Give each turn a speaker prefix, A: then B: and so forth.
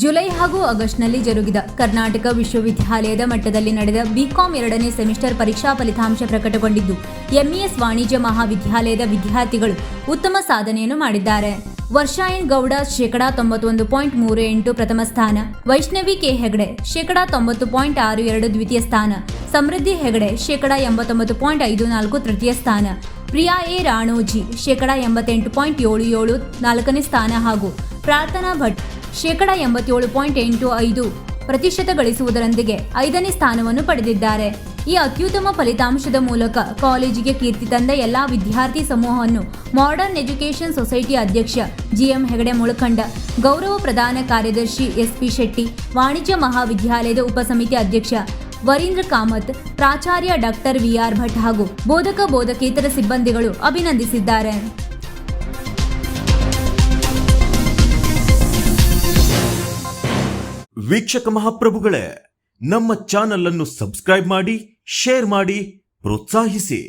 A: July ಹಾಗೂ ಆಗಸ್ಟ್ನಲ್ಲಿ ಜರುಗಿದ ಕರ್ನಾಟಕ ವಿಶ್ವವಿದ್ಯಾಲಯದ ಮಟ್ಟದಲ್ಲಿ ನಡೆದ ಬಿಕಾಂ 2ನೇ ಸೆಮಿಸ್ಟರ್ ಪರೀಕ್ಷಾ ಫಲಿತಾಂಶ ಪ್ರಕಟಗೊಂಡಿದ್ದು ಎಂಇಎಸ್ ವಾಣಿಜ್ಯ ಮಹಾವಿದ್ಯಾಲಯದ ವಿದ್ಯಾರ್ಥಿಗಳು ಉತ್ತಮ ಸಾಧನೆಯನ್ನು ಮಾಡಿದ್ದಾರೆ. ವರ್ಷಾ ಎನ್ ಗೌಡ (91.38) ಪ್ರಥಮ ಸ್ಥಾನ, ವೈಷ್ಣವಿ ಕೆ ಹೆಗಡೆ (90.62) ದ್ವಿತೀಯ ಸ್ಥಾನ, ಸಮೃದ್ಧಿ ಹೆಗಡೆ (89.54) ತೃತೀಯ ಸ್ಥಾನ, ಪ್ರಿಯಾ ಎ ರಾಣೋಜಿ (88.77) ನಾಲ್ಕನೇ ಸ್ಥಾನ ಹಾಗೂ ಪ್ರಾರ್ಥನಾ ಭಟ್ 87.85% ಗಳಿಸುವುದರೊಂದಿಗೆ 5ನೇ ಸ್ಥಾನವನ್ನು ಪಡೆದಿದ್ದಾರೆ. ಈ ಅತ್ಯುತ್ತಮ ಫಲಿತಾಂಶದ ಮೂಲಕ ಕಾಲೇಜಿಗೆ ಕೀರ್ತಿ ತಂದ ಎಲ್ಲಾ ವಿದ್ಯಾರ್ಥಿ ಸಮೂಹವನ್ನು ಮಾಡರ್ನ್ ಎಜುಕೇಷನ್ ಸೊಸೈಟಿ ಅಧ್ಯಕ್ಷ ಜಿಎಂ ಹೆಗಡೆ ಮುಳಖಂಡ, ಗೌರವ ಪ್ರಧಾನ ಕಾರ್ಯದರ್ಶಿ ಎಸ್ಪಿ ಶೆಟ್ಟಿ, ವಾಣಿಜ್ಯ ಮಹಾವಿದ್ಯಾಲಯದ ಉಪಸಮಿತಿ ಅಧ್ಯಕ್ಷ ವರೀಂದ್ರ ಕಾಮತ್, ಪ್ರಾಚಾರ್ಯ ಡಾಕ್ಟರ್ ವಿಆರ್ ಭಟ್ ಹಾಗೂ ಬೋಧಕೇತರ ಸಿಬ್ಬಂದಿಗಳು ಅಭಿನಂದಿಸಿದ್ದಾರೆ.
B: ವೀಕ್ಷಕ ಮಹಾಪ್ರಭುಗಳೇ, ನಮ್ಮ ಚಾನಲ್ ಅನ್ನು ಸಬ್ಸ್ಕ್ರೈಬ್ ಮಾಡಿ, ಶೇರ್ ಮಾಡಿ, ಪ್ರೋತ್ಸಾಹಿಸಿ.